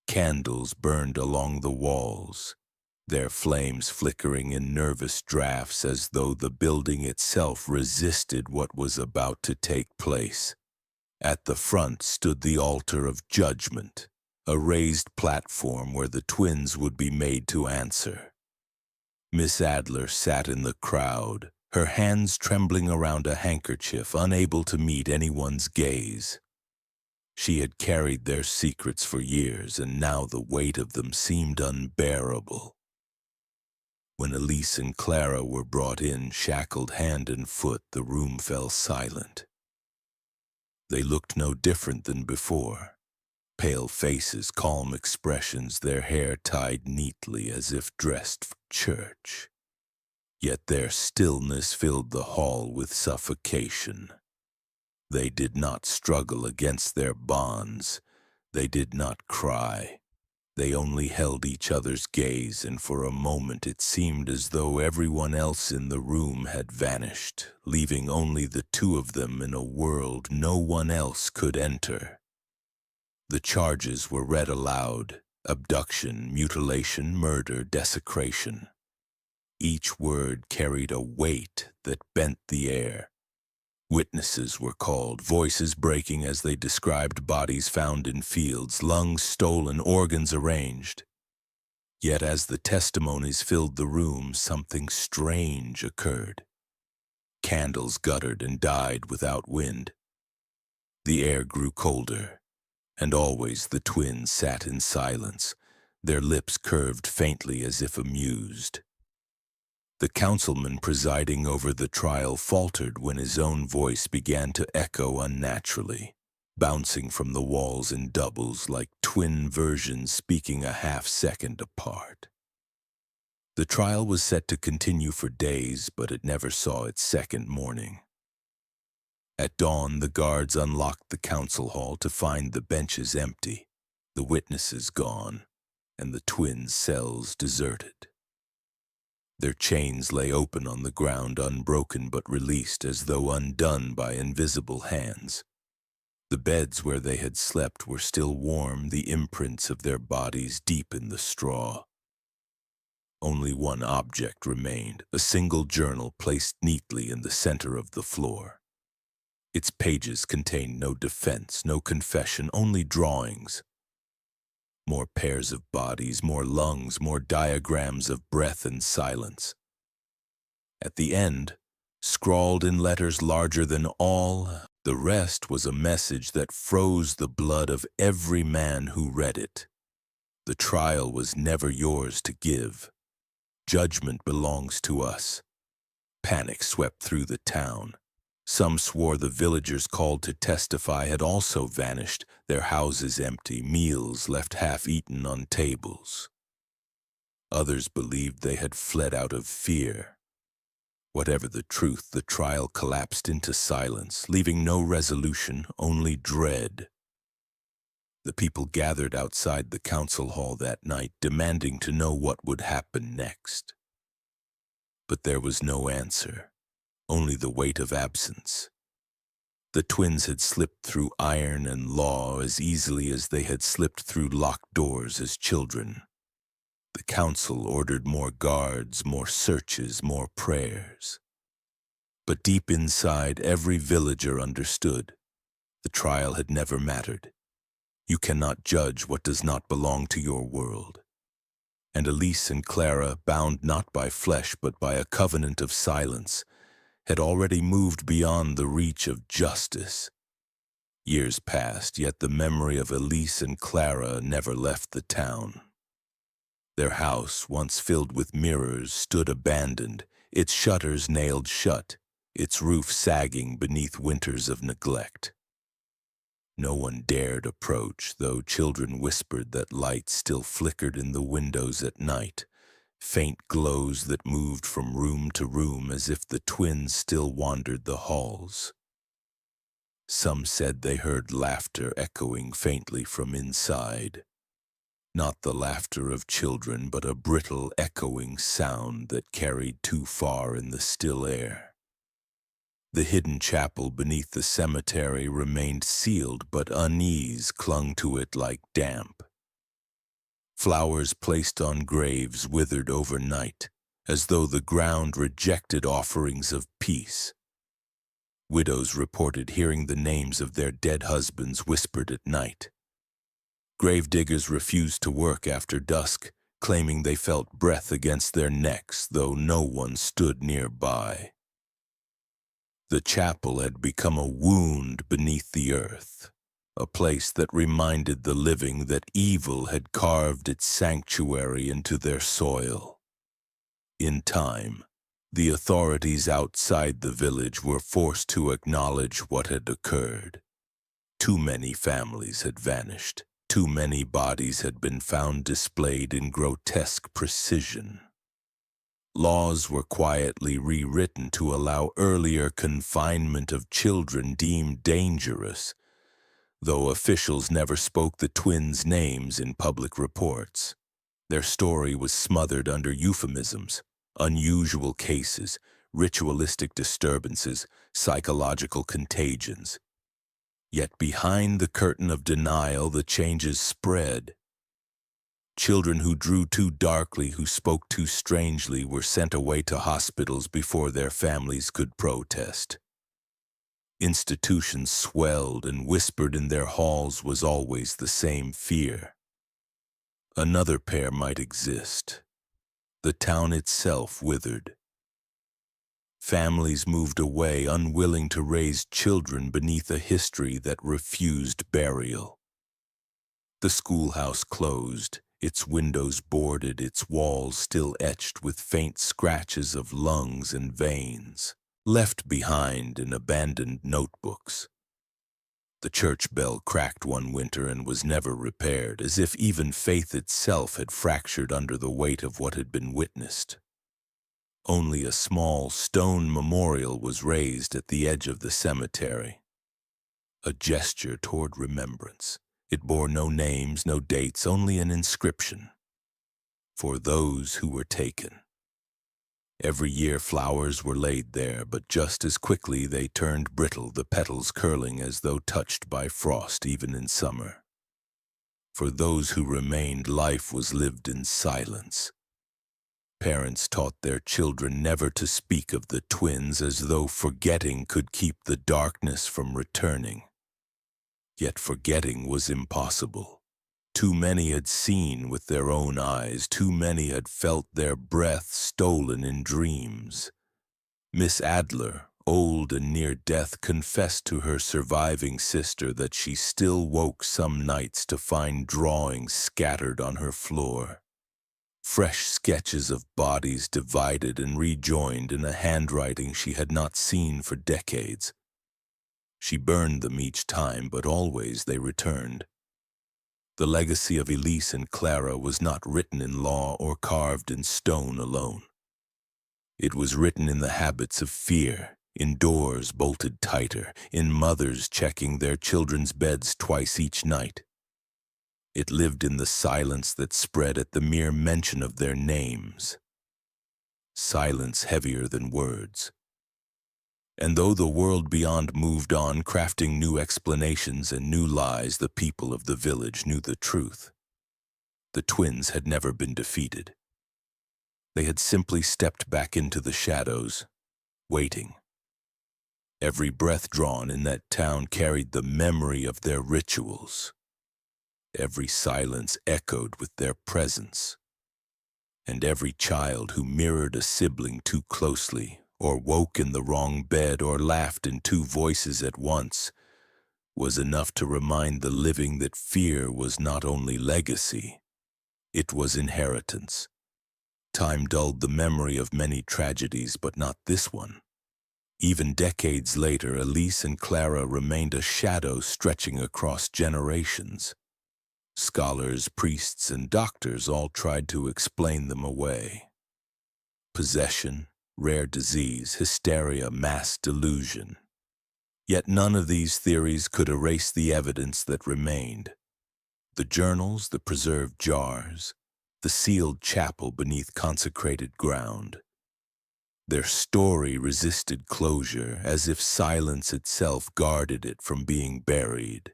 Candles burned along the walls, their flames flickering in nervous drafts as though the building itself resisted what was about to take place. At the front stood the altar of judgment, a raised platform where the twins would be made to answer. Miss Adler sat in the crowd, her hands trembling around a handkerchief, unable to meet anyone's gaze. She had carried their secrets for years, and now the weight of them seemed unbearable. When Elise and Clara were brought in, shackled hand and foot, the room fell silent. They looked no different than before. Pale faces, calm expressions, their hair tied neatly as if dressed for church. Yet their stillness filled the hall with suffocation. They did not struggle against their bonds. They did not cry. They only held each other's gaze, and for a moment it seemed as though everyone else in the room had vanished, leaving only the two of them in a world no one else could enter. The charges were read aloud: abduction, mutilation, murder, desecration. Each word carried a weight that bent the air. Witnesses were called, voices breaking as they described bodies found in fields, lungs stolen, organs arranged. Yet as the testimonies filled the room, something strange occurred. Candles guttered and died without wind. The air grew colder, and always the twins sat in silence, their lips curved faintly as if amused. The councilman presiding over the trial faltered when his own voice began to echo unnaturally, bouncing from the walls in doubles like twin versions speaking a half-second apart. The trial was set to continue for days, but it never saw its second morning. At dawn, the guards unlocked the council hall to find the benches empty, the witnesses gone, and the twins' cells deserted. Their chains lay open on the ground, unbroken but released as though undone by invisible hands. The beds where they had slept were still warm, the imprints of their bodies deep in the straw. Only one object remained, a single journal placed neatly in the center of the floor. Its pages contained no defense, no confession, only drawings. More pairs of bodies, more lungs, more diagrams of breath and silence. At the end, scrawled in letters larger than all, the rest was a message that froze the blood of every man who read it. The trial was never yours to give. Judgment belongs to us. Panic swept through the town. Some swore the villagers called to testify had also vanished, their houses empty, meals left half-eaten on tables. Others believed they had fled out of fear. Whatever the truth, the trial collapsed into silence, leaving no resolution, only dread. The people gathered outside the council hall that night, demanding to know what would happen next. But there was no answer. Only the weight of absence. The twins had slipped through iron and law as easily as they had slipped through locked doors as children. The council ordered more guards, more searches, more prayers. But deep inside, every villager understood. The trial had never mattered. You cannot judge what does not belong to your world. And Elise and Clara, bound not by flesh but by a covenant of silence, had already moved beyond the reach of justice. Years passed, yet the memory of Elise and Clara never left the town. Their house, once filled with mirrors, stood abandoned, its shutters nailed shut, its roof sagging beneath winters of neglect. No one dared approach, though children whispered that lights still flickered in the windows at night, faint glows that moved from room to room as if the twins still wandered the halls. Some said they heard laughter echoing faintly from inside. Not the laughter of children, but a brittle, echoing sound that carried too far in the still air. The hidden chapel beneath the cemetery remained sealed, but unease clung to it like damp. Flowers placed on graves withered overnight, as though the ground rejected offerings of peace. Widows reported hearing the names of their dead husbands whispered at night. Gravediggers refused to work after dusk, claiming they felt breath against their necks, though no one stood nearby. The chapel had become a wound beneath the earth, a place that reminded the living that evil had carved its sanctuary into their soil. In time, the authorities outside the village were forced to acknowledge what had occurred. Too many families had vanished. Too many bodies had been found displayed in grotesque precision. Laws were quietly rewritten to allow earlier confinement of children deemed dangerous, though officials never spoke the twins' names in public reports. Their story was smothered under euphemisms, unusual cases, ritualistic disturbances, psychological contagions. Yet behind the curtain of denial, the changes spread. Children who drew too darkly, who spoke too strangely, were sent away to hospitals before their families could protest. Institutions swelled, and whispered in their halls was always the same fear. Another pair might exist. The town itself withered. Families moved away, unwilling to raise children beneath a history that refused burial. The schoolhouse closed, its windows boarded, its walls still etched with faint scratches of lungs and veins, left behind in abandoned notebooks. The church bell cracked one winter and was never repaired, as if even faith itself had fractured under the weight of what had been witnessed. Only a small stone memorial was raised at the edge of the cemetery, a gesture toward remembrance. It bore no names, no dates, only an inscription. For those who were taken. Every year flowers were laid there, but just as quickly they turned brittle, the petals curling as though touched by frost even in summer. For those who remained, life was lived in silence. Parents taught their children never to speak of the twins, as though forgetting could keep the darkness from returning. Yet forgetting was impossible. Too many had seen with their own eyes, too many had felt their breath stolen in dreams. Miss Adler, old and near death, confessed to her surviving sister that she still woke some nights to find drawings scattered on her floor. Fresh sketches of bodies divided and rejoined in a handwriting she had not seen for decades. She burned them each time, but always they returned. The legacy of Elise and Clara was not written in law or carved in stone alone. It was written in the habits of fear, in doors bolted tighter, in mothers checking their children's beds twice each night. It lived in the silence that spread at the mere mention of their names. Silence heavier than words. And though the world beyond moved on, crafting new explanations and new lies, the people of the village knew the truth. The twins had never been defeated. They had simply stepped back into the shadows, waiting. Every breath drawn in that town carried the memory of their rituals. Every silence echoed with their presence. And every child who mirrored a sibling too closely, or woke in the wrong bed, or laughed in two voices at once, was enough to remind the living that fear was not only legacy, it was inheritance. Time dulled the memory of many tragedies, but not this one. Even decades later, Elise and Clara remained a shadow stretching across generations. Scholars, priests, and doctors all tried to explain them away. Possession, rare disease, hysteria, mass delusion. Yet none of these theories could erase the evidence that remained. The journals, the preserved jars, the sealed chapel beneath consecrated ground. Their story resisted closure, as if silence itself guarded it from being buried.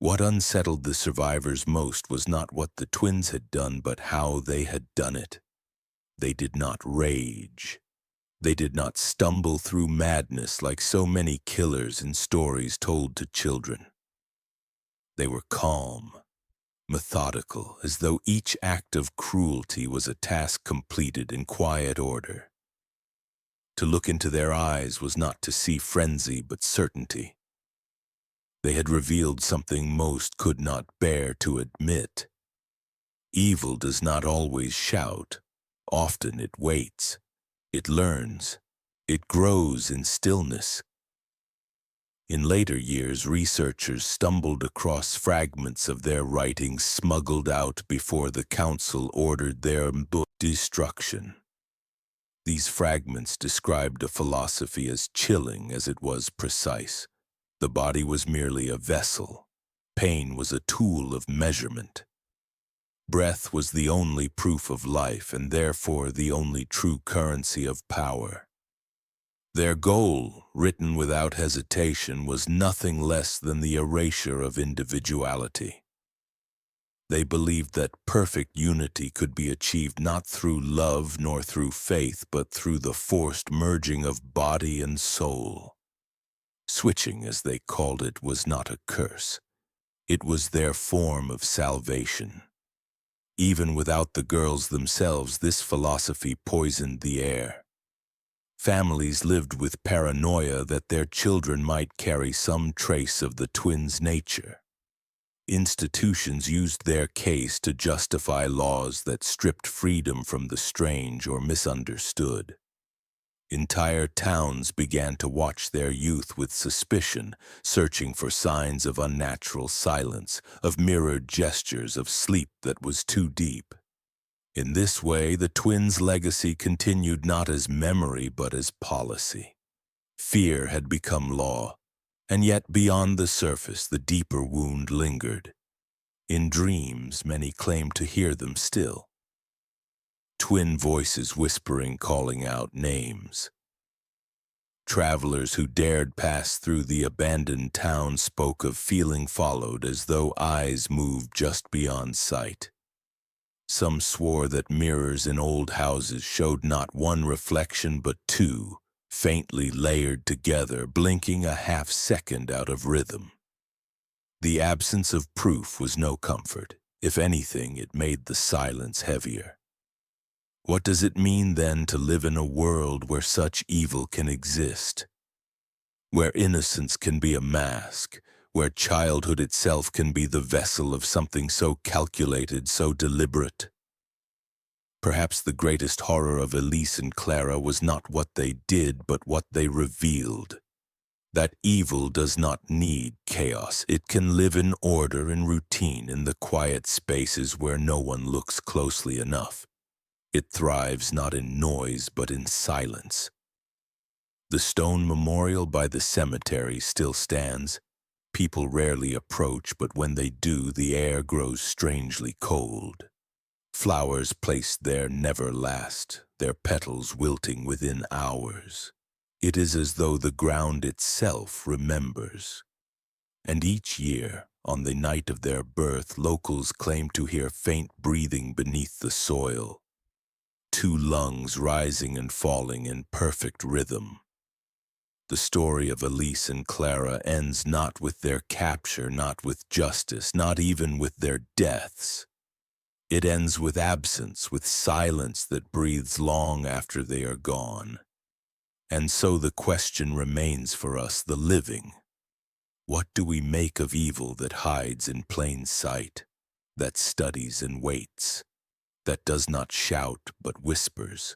What unsettled the survivors most was not what the twins had done, but how they had done it. They did not rage. They did not stumble through madness like so many killers in stories told to children. They were calm, methodical, as though each act of cruelty was a task completed in quiet order. To look into their eyes was not to see frenzy but certainty. They had revealed something most could not bear to admit. Evil does not always shout. Often it waits. It learns. It grows in stillness. In later years, researchers stumbled across fragments of their writings smuggled out before the council ordered their destruction. These fragments described a philosophy as chilling as it was precise. The body was merely a vessel. Pain was a tool of measurement. Breath was the only proof of life and therefore the only true currency of power. Their goal, written without hesitation, was nothing less than the erasure of individuality. They believed that perfect unity could be achieved not through love nor through faith, but through the forced merging of body and soul. Switching, as they called it, was not a curse. It was their form of salvation. Even without the girls themselves, this philosophy poisoned the air. Families lived with paranoia that their children might carry some trace of the twins' nature. Institutions used their case to justify laws that stripped freedom from the strange or misunderstood. Entire towns began to watch their youth with suspicion, searching for signs of unnatural silence, of mirrored gestures, of sleep that was too deep. In this way, the twins' legacy continued not as memory but as policy. Fear had become law, and yet beyond the surface the deeper wound lingered. In dreams, many claimed to hear them still. Twin voices whispering, calling out names. Travelers who dared pass through the abandoned town spoke of feeling followed as though eyes moved just beyond sight. Some swore that mirrors in old houses showed not one reflection but two, faintly layered together, blinking a half-second out of rhythm. The absence of proof was no comfort. If anything, it made the silence heavier. What does it mean, then, to live in a world where such evil can exist? Where innocence can be a mask, where childhood itself can be the vessel of something so calculated, so deliberate? Perhaps the greatest horror of Elise and Clara was not what they did, but what they revealed. That evil does not need chaos. It can live in order and routine in the quiet spaces where no one looks closely enough. It thrives not in noise, but in silence. The stone memorial by the cemetery still stands. People rarely approach, but when they do, the air grows strangely cold. Flowers placed there never last, their petals wilting within hours. It is as though the ground itself remembers. And each year, on the night of their birth, locals claim to hear faint breathing beneath the soil. Two lungs rising and falling in perfect rhythm. The story of Elise and Clara ends not with their capture, not with justice, not even with their deaths. It ends with absence, with silence that breathes long after they are gone. And so the question remains for us, the living. What do we make of evil that hides in plain sight, that studies and waits, that does not shout but whispers?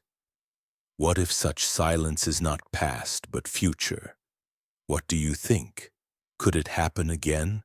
What if such silence is not past but future? What do you think? Could it happen again?